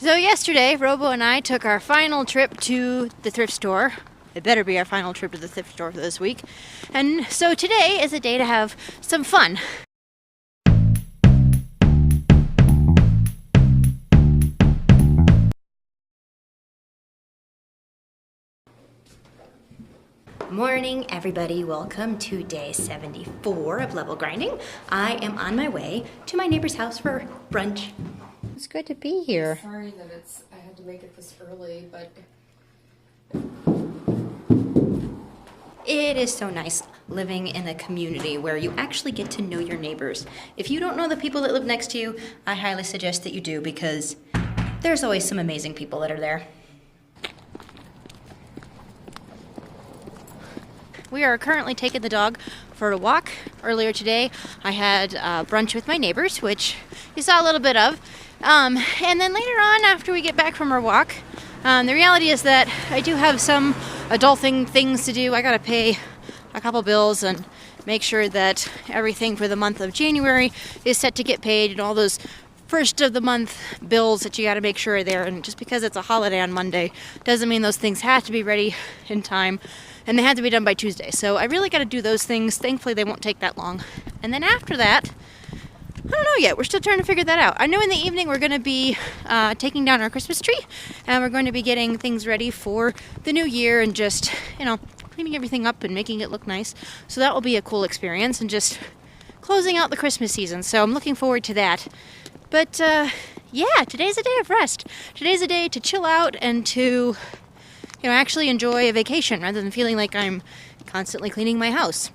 So yesterday, Robo and I took our final trip to the thrift store. It better be our final trip to the thrift store for this week. And so today is a day to have some fun. Morning, everybody. Welcome to day 74 of level grinding. I am on my way to my neighbor's house for brunch. It's good to be here. Sorry that I had to make it this early, but it is so nice living in a community where you actually get to know your neighbors. If you don't know the people that live next to you, I highly suggest that you do, because there's always some amazing people that are there. We are currently taking the dog for a walk. Earlier today, I had brunch with my neighbors, which you saw a little bit of. And then later on, after we get back from our walk, the reality is that I do have some adulting things to do. I gotta pay a couple bills and make sure that everything for the month of January is set to get paid, and all those first of the month bills that you gotta make sure are there. And just because it's a holiday on Monday doesn't mean those things have to be ready in time. And they had to be done by Tuesday. So I really got to do those things. Thankfully, they won't take that long. And then after that, I don't know yet. We're still trying to figure that out. I know in the evening we're going to be taking down our Christmas tree. And we're going to be getting things ready for the new year and just, cleaning everything up and making it look nice. So that will be a cool experience and just closing out the Christmas season. So I'm looking forward to that. But yeah, today's a day of rest. Today's a day to chill out and to actually enjoy a vacation rather than feeling like I'm constantly cleaning my house.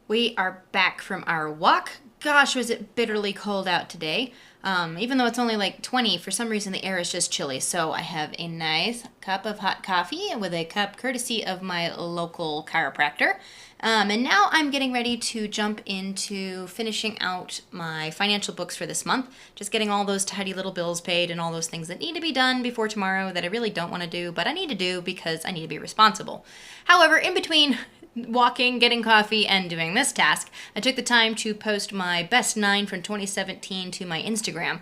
We are back from our walk. Gosh, was it bitterly cold out today. Even though it's only like 20, for some reason the air is just chilly. So I have a nice cup of hot coffee with a cup courtesy of my local chiropractor. And now I'm getting ready to jump into finishing out my financial books for this month. Just getting all those tidy little bills paid and all those things that need to be done before tomorrow that I really don't want to do, but I need to do because I need to be responsible. However, in between walking, getting coffee, and doing this task, I took the time to post my best 9 from 2017 to my Instagram.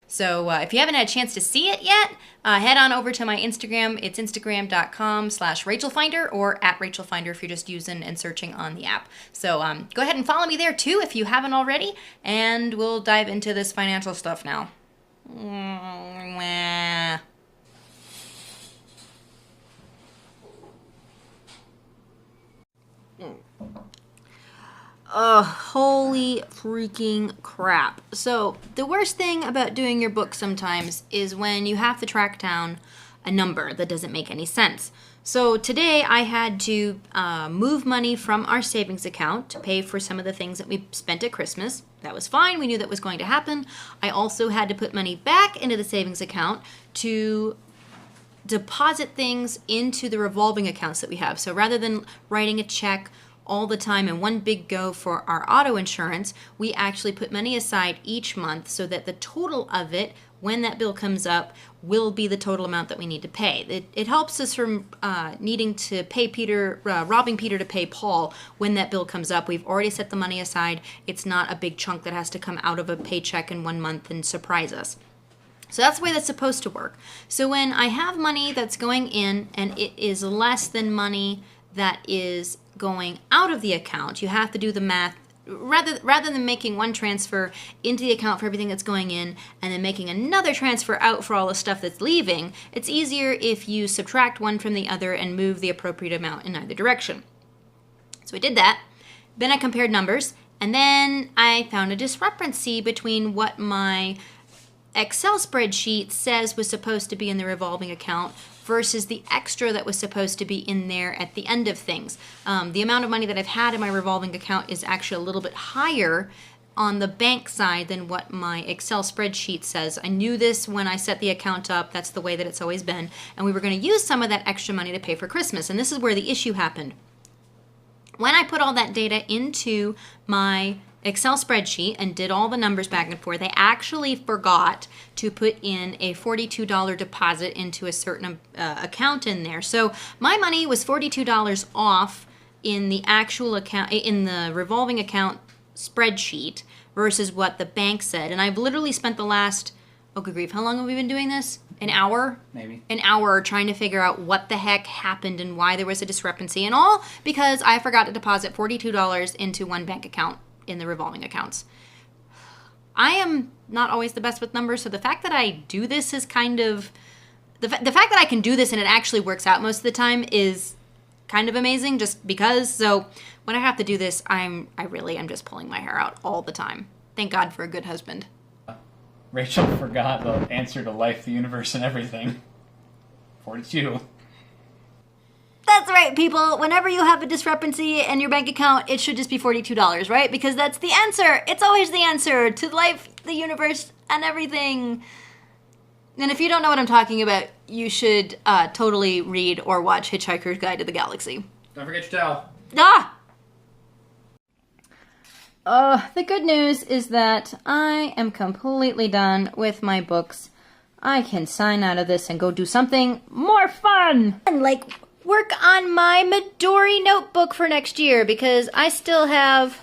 So if you haven't had a chance to see it yet, head on over to my Instagram. It's instagram.com/RachelFinder or @RachelFinder if you're just using and searching on the app. So go ahead and follow me there too if you haven't already, and we'll dive into this financial stuff now. Holy freaking crap. So the worst thing about doing your book sometimes is when you have to track down a number that doesn't make any sense. So today I had to move money from our savings account to pay for some of the things that we spent at Christmas. That was fine. We knew that was going to happen. I also had to put money back into the savings account to deposit things into the revolving accounts that we have. So rather than writing a check all the time in one big go for our auto insurance, we actually put money aside each month so that the total of it, when that bill comes up, will be the total amount that we need to pay. It helps us from needing to pay Peter, robbing Peter to pay Paul when that bill comes up. We've already set the money aside. It's not a big chunk that has to come out of a paycheck in 1 month and surprise us. So that's the way that's supposed to work. So when I have money that's going in and it is less than money that is going out of the account, you have to do the math. Rather than making one transfer into the account for everything that's going in and then making another transfer out for all the stuff that's leaving, it's easier if you subtract one from the other and move the appropriate amount in either direction. So I did that. Then I compared numbers, and then I found a discrepancy between what my Excel spreadsheet says was supposed to be in the revolving account versus the extra that was supposed to be in there at the end of things. The amount of money that I've had in my revolving account is actually a little bit higher on the bank side than what my Excel spreadsheet says. I knew this when I set the account up. That's the way that it's always been. And we were going to use some of that extra money to pay for Christmas. And this is where the issue happened. When I put all that data into my Excel spreadsheet and did all the numbers back and forth, I actually forgot to put in a $42 deposit into a certain account in there. So my money was $42 off in the actual account, in the revolving account spreadsheet versus what the bank said. And I've literally spent the last, oh good grief, how long have we been doing this? An hour? Maybe. An hour trying to figure out what the heck happened and why there was a discrepancy, and all because I forgot to deposit $42 into one bank account in the revolving accounts. I am not always the best with numbers, so the fact that I do this is kind of, the fact that I can do this and it actually works out most of the time is kind of amazing, just because. So when I have to do this, I really am just pulling my hair out all the time. Thank God for a good husband. Rachel forgot the answer to life, the universe, and everything. 42. That's right, people. Whenever you have a discrepancy in your bank account, it should just be $42, right? Because that's the answer. It's always the answer to life, the universe, and everything. And if you don't know what I'm talking about, you should totally read or watch Hitchhiker's Guide to the Galaxy. Don't forget your towel. Ah! The good news is that I am completely done with my books. I can sign out of this and go do something more fun! And like work on my Midori notebook for next year because I still have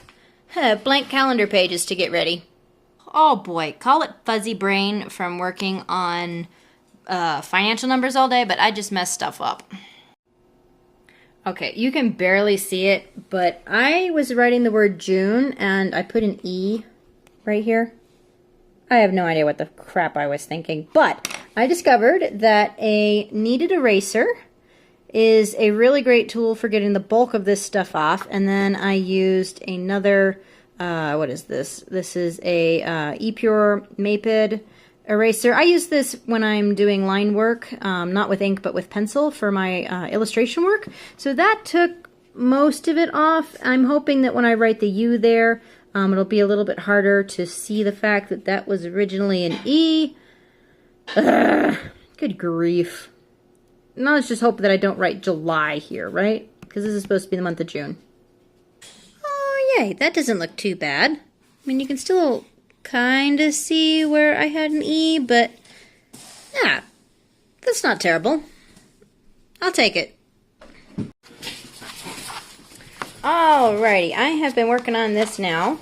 blank calendar pages to get ready. Oh boy, call it fuzzy brain from working on financial numbers all day, but I just mess stuff up. Okay, you can barely see it, but I was writing the word June and I put an E right here. I have no idea what the crap I was thinking, but I discovered that a kneaded eraser is a really great tool for getting the bulk of this stuff off. And then I used another, what is this? This is a ePure Maped eraser. I use this when I'm doing line work, not with ink, but with pencil for my illustration work. So that took most of it off. I'm hoping that when I write the U there, it'll be a little bit harder to see the fact that that was originally an E. Ugh, good grief. Now let's just hope that I don't write July here, right? Because this is supposed to be the month of June. Oh, yay. That doesn't look too bad. I mean, you can still kind of see where I had an E, but yeah, that's not terrible. I'll take it. Alrighty, I have been working on this now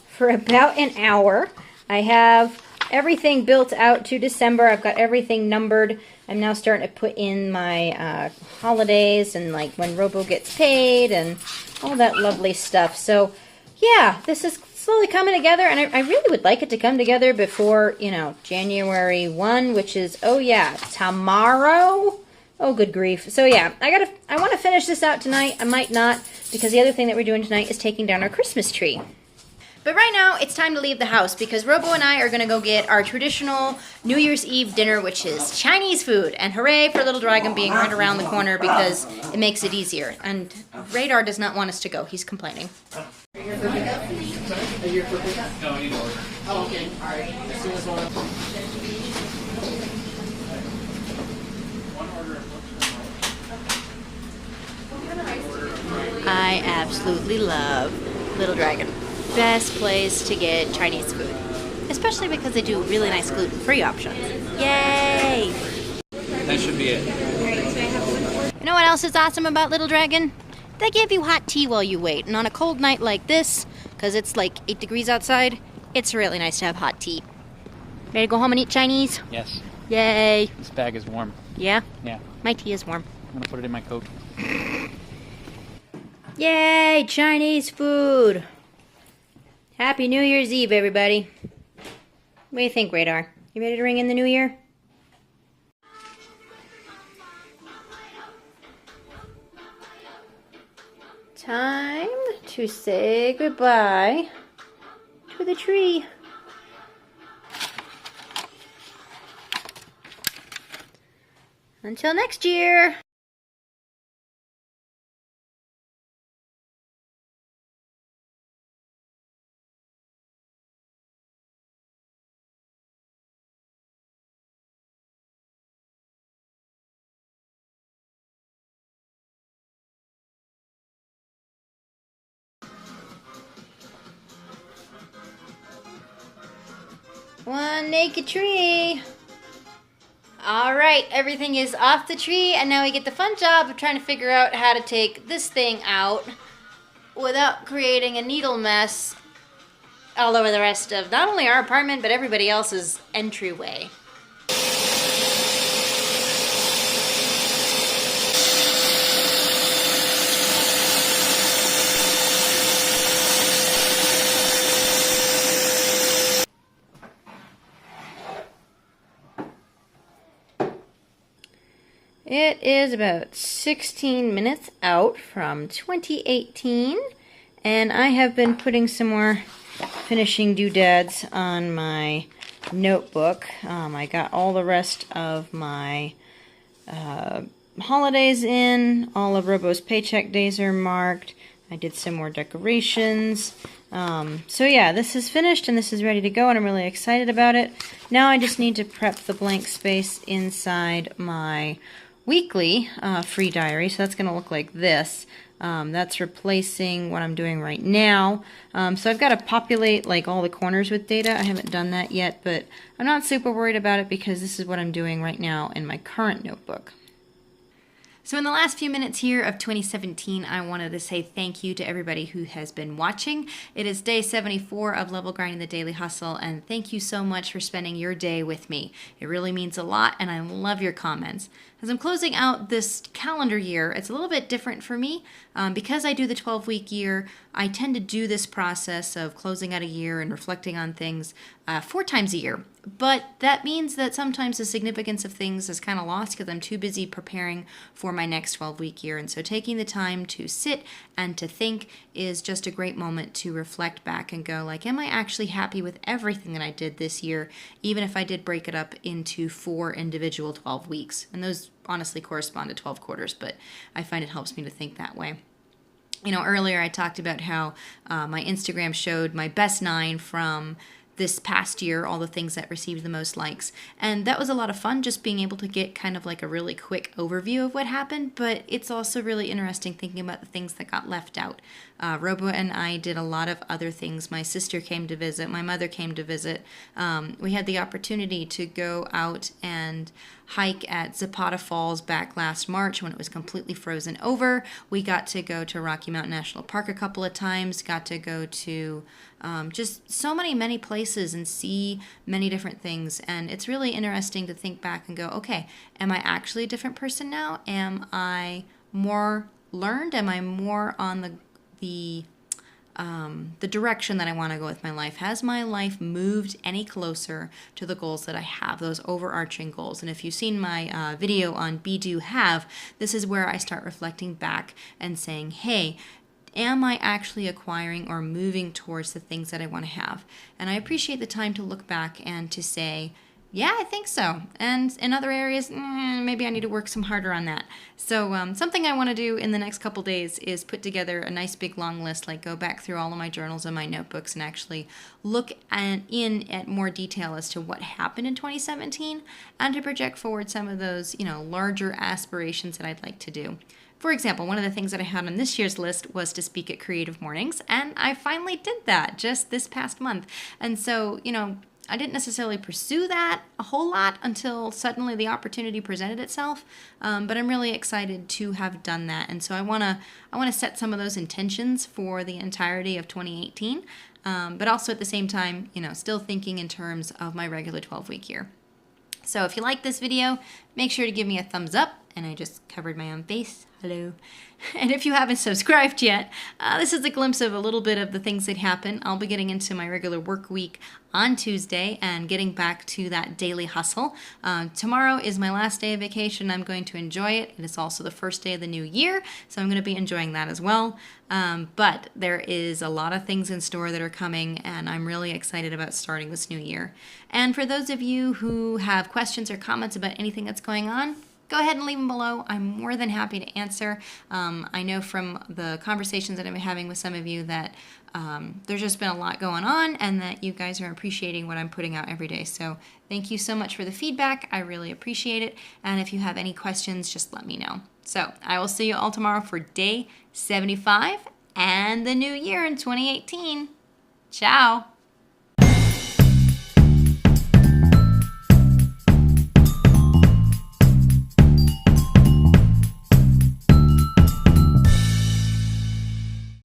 for about an hour. I have everything built out to December. I've got everything numbered. I'm now starting to put in my holidays and like when Robo gets paid and all that lovely stuff. So yeah, this is slowly coming together, and I really would like it to come together before, you know, January 1, which is, oh yeah, tomorrow? Oh, good grief. So yeah, I want to finish this out tonight. I might not, because the other thing that we're doing tonight is taking down our Christmas tree. But right now, it's time to leave the house, because Robo and I are going to go get our traditional New Year's Eve dinner, which is Chinese food. And hooray for Little Dragon being right around the corner, because it makes it easier. And Radar does not want us to go. He's complaining. No, you can order. Oh, okay. All right. As soon as one. I absolutely love Little Dragon. Best place to get Chinese food. Especially because they do really nice gluten-free options. Yay! That should be it. You know what else is awesome about Little Dragon? They give you hot tea while you wait. And on a cold night like this, because it's like 8 degrees outside, it's really nice to have hot tea. Ready to go home and eat Chinese? Yes. Yay! This bag is warm. Yeah? Yeah. My tea is warm. I'm gonna put it in my coat. Yay! Chinese food! Happy New Year's Eve, everybody. What do you think, Radar? You ready to ring in the new year? Time to say goodbye to the tree. Until next year. One naked tree. All right, everything is off the tree, and now we get the fun job of trying to figure out how to take this thing out without creating a needle mess all over the rest of not only our apartment, but everybody else's entryway. It is about 16 minutes out from 2018, and I have been putting some more finishing doodads on my notebook. I got all the rest of my holidays in. All of Robo's paycheck days are marked. I did some more decorations. So yeah, this is finished and this is ready to go, and I'm really excited about it. Now I just need to prep the blank space inside my weekly free diary. So that's going to look like this. That's replacing what I'm doing right now. So I've got to populate like all the corners with data. I haven't done that yet, but I'm not super worried about it because this is what I'm doing right now in my current notebook. So in the last few minutes here of 2017, I wanted to say thank you to everybody who has been watching. It is day 74 of Level Grinding the Daily Hustle, and thank you so much for spending your day with me. It really means a lot, and I love your comments. As I'm closing out this calendar year, it's a little bit different for me. Because I do the 12-week year, I tend to do this process of closing out a year and reflecting on things 4 times a year. But that means that sometimes the significance of things is kind of lost because I'm too busy preparing for my next 12-week year. And so taking the time to sit and to think is just a great moment to reflect back and go like, am I actually happy with everything that I did this year, even if I did break it up into 4 individual 12 weeks? And those honestly correspond to 12 quarters, but I find it helps me to think that way. You know, earlier I talked about how my Instagram showed my best 9 from this past year, all the things that received the most likes. And that was a lot of fun, just being able to get kind of like a really quick overview of what happened, but it's also really interesting thinking about the things that got left out. Robo and I did a lot of other things. My sister came to visit, my mother came to visit. We had the opportunity to go out and hike at Zapata Falls back last March when it was completely frozen over. We got to go to Rocky Mountain National Park a couple of times, got to go to just so many places and see many different things. And it's really interesting to think back and go, okay, am I actually a different person now? Am I more learned? Am I more on the direction that I want to go with my life? Has my life moved any closer to the goals that I have, those overarching goals? And if you've seen my video on Be Do Have, this is where I start reflecting back and saying, hey, am I actually acquiring or moving towards the things that I want to have? And I appreciate the time to look back and to say, yeah, I think so. And in other areas, maybe I need to work some harder on that. So something I want to do in the next couple days is put together a nice big long list, like go back through all of my journals and my notebooks and actually look at more detail as to what happened in 2017 and to project forward some of those, larger aspirations that I'd like to do. For example, one of the things that I had on this year's list was to speak at Creative Mornings, and I finally did that just this past month. And so, I didn't necessarily pursue that a whole lot until suddenly the opportunity presented itself, but I'm really excited to have done that. And so I want to set some of those intentions for the entirety of 2018, but also at the same time, still thinking in terms of my regular 12-week year. So if you like this video, make sure to give me a thumbs up. And I just covered my own face. Hello. And if you haven't subscribed yet, this is a glimpse of a little bit of the things that happen. I'll be getting into my regular work week on Tuesday and getting back to that daily hustle. Tomorrow is my last day of vacation. I'm going to enjoy it. It is also the first day of the new year, so I'm going to be enjoying that as well. But there is a lot of things in store that are coming, and I'm really excited about starting this new year. And for those of you who have questions or comments about anything that's going on, go ahead and leave them below. I'm more than happy to answer. I know from the conversations that I've been having with some of you that there's just been a lot going on and that you guys are appreciating what I'm putting out every day. So thank you so much for the feedback. I really appreciate it. And if you have any questions, just let me know. So I will see you all tomorrow for day 75 and the new year in 2018. Ciao.